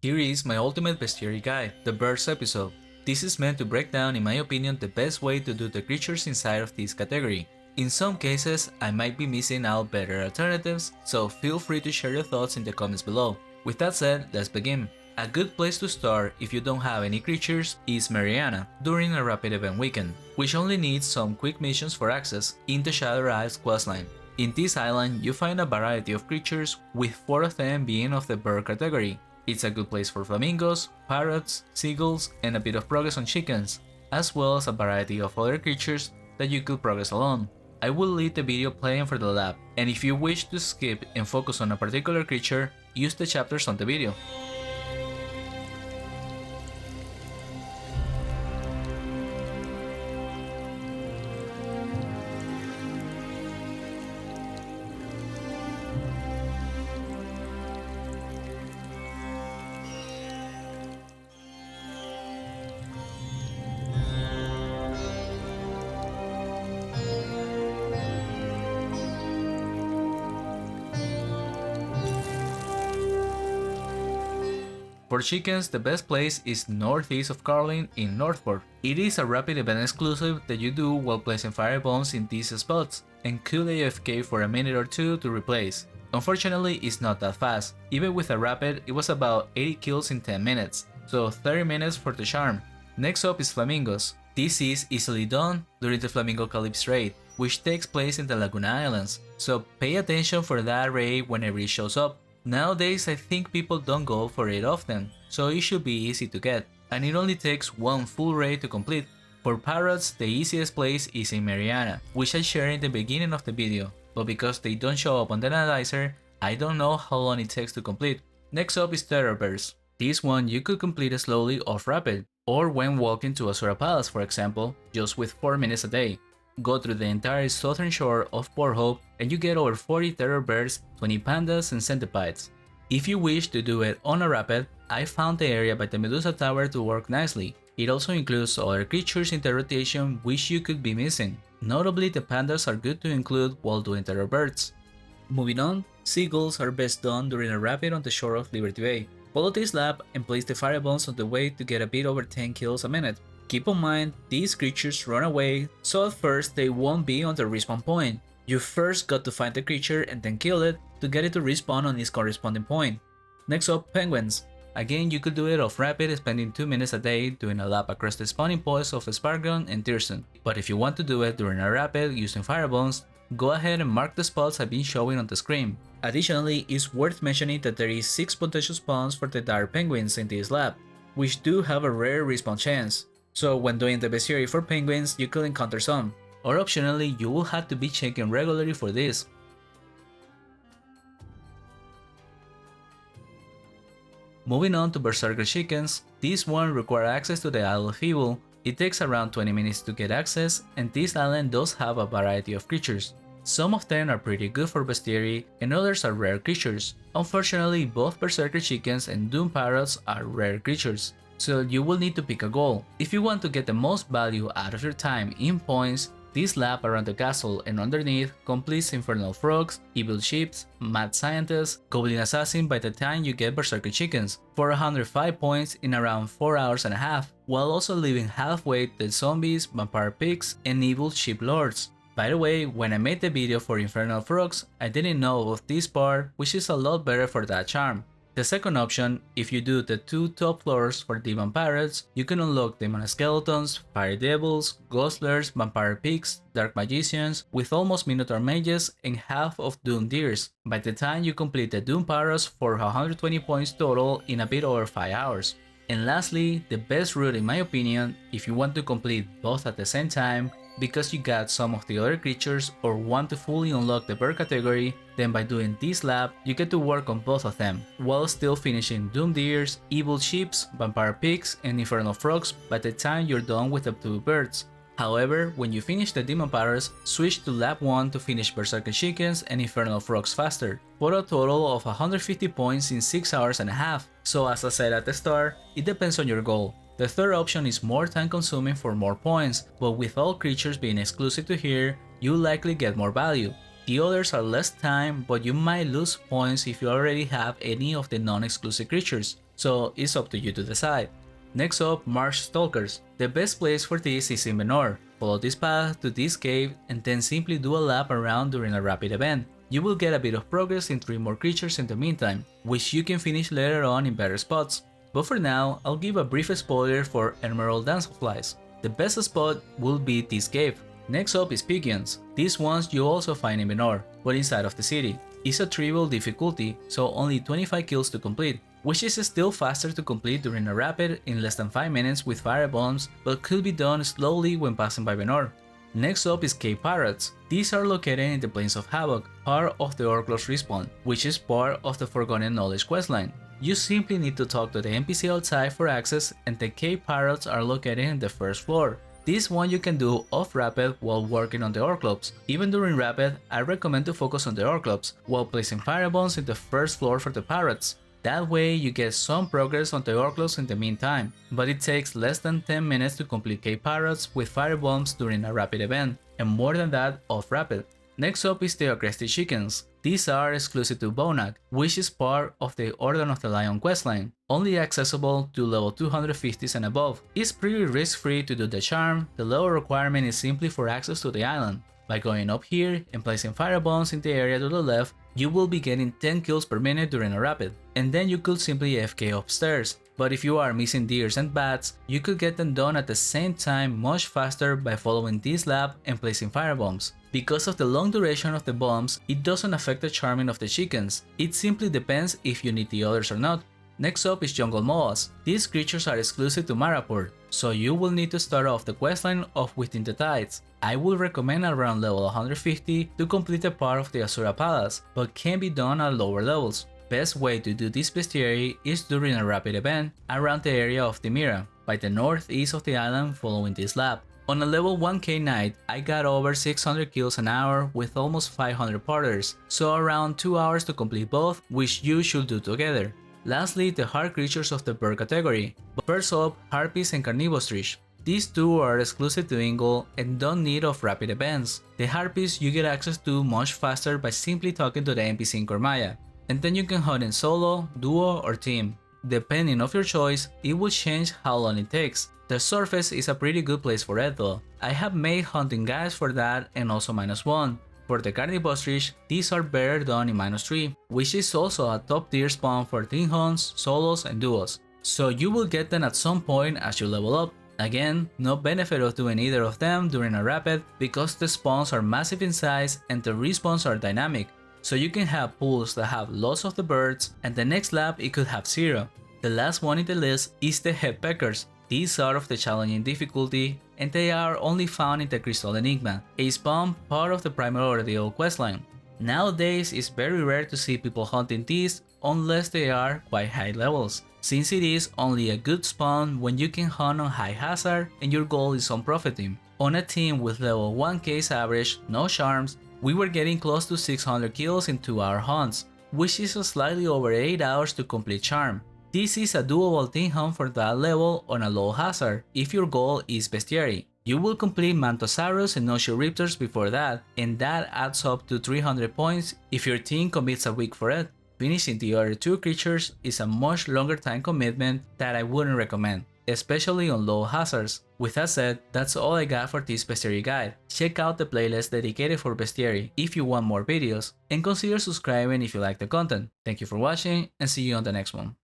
Here is my ultimate bestiary guide, the birds episode. This is meant to break down, in my opinion, the best way to do the creatures inside of this category. In some cases, I might be missing out better alternatives, so feel free to share your thoughts in the comments below. With that said, let's begin. A good place to start if you don't have any creatures is Meriana during a rapid event weekend, which only needs some quick missions for access in the Shadow Isles questline. In this island, you find a variety of creatures, with 4 of them being of the bird category. It's a good place for flamingos, parrots, seagulls, and a bit of progress on chickens, as well as a variety of other creatures that you could progress alone. I will leave the video playing for the lab, and if you wish to skip and focus on a particular creature, use the chapters on the video. For chickens, the best place is northeast of Carlin in Northport. It is a rapid event exclusive that you do while placing fire bombs in these spots, and could AFK for a minute or two to replace. Unfortunately, it's not that fast. Even with a rapid, it was about 80 kills in 10 minutes, so 30 minutes for the charm. Next up is flamingos. This is easily done during the Flamingo Calypso raid, which takes place in the Laguna Islands, so pay attention for that raid whenever it shows up. Nowadays I think people don't go for it often, so it should be easy to get, and it only takes one full raid to complete. For parrots, the easiest place is in Meriana, which I shared in the beginning of the video, but because they don't show up on the analyzer, I don't know how long it takes to complete. Next up is terror birds. This one you could complete slowly off rapid, or when walking to Azura Palace for example, just with 4 minutes a day. Go through the entire southern shore of Port Hope and you get over 40 terror birds, 20 pandas and centipedes. If you wish to do it on a rapid, I found the area by the Medusa Tower to work nicely. It also includes other creatures in the rotation which you could be missing. Notably, the pandas are good to include while doing terror birds. Moving on, seagulls are best done during a rapid on the shore of Liberty Bay. Follow this lab and place the fire bombs on the way to get a bit over 10 kills a minute. Keep in mind, these creatures run away, so at first they won't be on the respawn point. You first got to find the creature and then kill it to get it to respawn on its corresponding point. Next up, penguins. Again, you could do it off rapid, spending 2 minutes a day doing a lap across the spawning points of Spargon and Tirson. But if you want to do it during a rapid using firebombs, go ahead and mark the spots I've been showing on the screen. Additionally, it's worth mentioning that there is 6 potential spawns for the dire penguins in this lab, which do have a rare respawn chance. So when doing the bestiary for penguins, you could encounter some, or optionally you will have to be checking regularly for this. Moving on to Berserker chickens, this one requires access to the Isle of Evil. It takes around 20 minutes to get access, and this island does have a variety of creatures. Some of them are pretty good for bestiary and others are rare creatures. Unfortunately, both Berserker chickens and Doom parrots are rare creatures, so you will need to pick a goal. If you want to get the most value out of your time in points, this lab around the castle and underneath completes Infernal Frogs, Evil Ships, Mad Scientists, Goblin Assassin by the time you get Berserker Chickens for 105 points in around 4 hours and a half, while also leaving halfway the Zombies, Vampire Pigs, and Evil Ship Lords. By the way, when I made the video for Infernal Frogs, I didn't know of this part, which is a lot better for that charm. The second option, if you do the 2 top floors for Demon Parrots, you can unlock Demon Skeletons, Fire Devils, Ghostlers, Vampire Pigs, Dark Magicians, with almost Minotaur Mages and half of Doom Deers, by the time you complete the Doom Parrots for 120 points total in a bit over 5 hours. And lastly, the best route in my opinion, if you want to complete both at the same time, because you got some of the other creatures or want to fully unlock the bird category, then by doing this lab, you get to work on both of them, while still finishing Doom Deers, Evil Ships, Vampire Pigs, and Infernal Frogs by the time you're done with the 2 birds. However, when you finish the Demon Parrots, switch to lab 1 to finish Berserker Chickens and Infernal Frogs faster, for a total of 150 points in 6 hours and a half. So as I said at the start, it depends on your goal. The third option is more time consuming for more points, but with all creatures being exclusive to here, you likely get more value. The others are less time, but you might lose points if you already have any of the non-exclusive creatures. so it's up to you to decide. Next up, Marsh Stalkers. The best place for this is in the north. Follow this path to this cave and then simply do a lap around during a rapid event. You will get a bit of progress in 3 more creatures in the meantime, which you can finish later on in better spots. But for now, I'll give a brief spoiler for Emerald Damselflies. The best spot will be this cave. Next up is Pigeons. These ones you also find in the north, but inside of the city. It's a trivial difficulty, so only 25 kills to complete, which is still faster to complete during a rapid in less than 5 minutes with fire bombs, but could be done slowly when passing by the north. Next up is Cave Parrots. These are located in the Plains of Havoc, part of the Orclos respawn, which is part of the Forgotten Knowledge questline. You simply need to talk to the NPC outside for access, and the Cave Parrots are located in the first floor. This one you can do off rapid while working on the Orclops. Even during rapid, I recommend to focus on the Orclops while placing firebombs in the first floor for the Parrots. That way you get some progress on the Orclops in the meantime, but it takes less than 10 minutes to complete Cave Parrots with firebombs during a rapid event, and more than that off rapid. Next up is the Agrestic Chickens. These are exclusive to Bonak, which is part of the Order of the Lion questline, only accessible to level 250s and above. It's pretty risk-free to do the charm. The level requirement is simply for access to the island. By going up here and placing firebombs in the area to the left, you will be getting 10 kills per minute during a rapid, and then you could simply AFK upstairs. But if you are missing deers and bats, you could get them done at the same time much faster by following this lab and placing firebombs. Because of the long duration of the bombs, it doesn't affect the charming of the chickens, it simply depends if you need the others or not. Next up is Jungle Moas. These creatures are exclusive to Maraport, so you will need to start off the questline of Within the Tides. I would recommend around level 150 to complete a part of the Asura Palace, but can be done at lower levels. Best way to do this bestiary is during a rapid event around the area of Tibia, by the northeast of the island following this lab. On a level 1k night, I got over 600 kills an hour with almost 500 parters, so around 2 hours to complete both, which you should do together. Lastly, the hard creatures of the bird category. First up, Harpies and Carnivostrich. These two are exclusive to Ingle and don't need of rapid events. The Harpies you get access to much faster by simply talking to the NPC in Kormaya, and then you can hunt in solo, duo or team. Depending on your choice, it will change how long it takes. The surface is a pretty good place for it though. I have made hunting guides for that and also -1. For the Carnivostrich, these are better done in -3, which is also a top tier spawn for team hunts, solos and duos. So you will get them at some point as you level up. Again, no benefit of doing either of them during a rapid because the spawns are massive in size and the respawns are dynamic. So you can have pools that have lots of the birds and the next lap it could have 0. The last one in the list is the Headpeckers. These are of the challenging difficulty and they are only found in the Crystal Enigma, a spawn part of the Primal Ordeal questline. Nowadays it's very rare to see people hunting these unless they are quite high levels, since it is only a good spawn when you can hunt on high hazard and your goal is on profiting. On a team with level 1k's average, no charms, we were getting close to 600 kills in 2-hour hunts, which is slightly over 8 hours to complete charm. This is a doable team hunt for that level on a low hazard if your goal is Bestiary. You will complete Mantosaurus and No-Show Raptors before that, and that adds up to 300 points if your team commits a week for it. Finishing the other 2 creatures is a much longer time commitment that I wouldn't recommend, especially on low hazards. With that said, that's all I got for this Bestiary guide. Check out the playlist dedicated for Bestiary if you want more videos, and consider subscribing if you like the content. Thank you for watching and see you on the next one.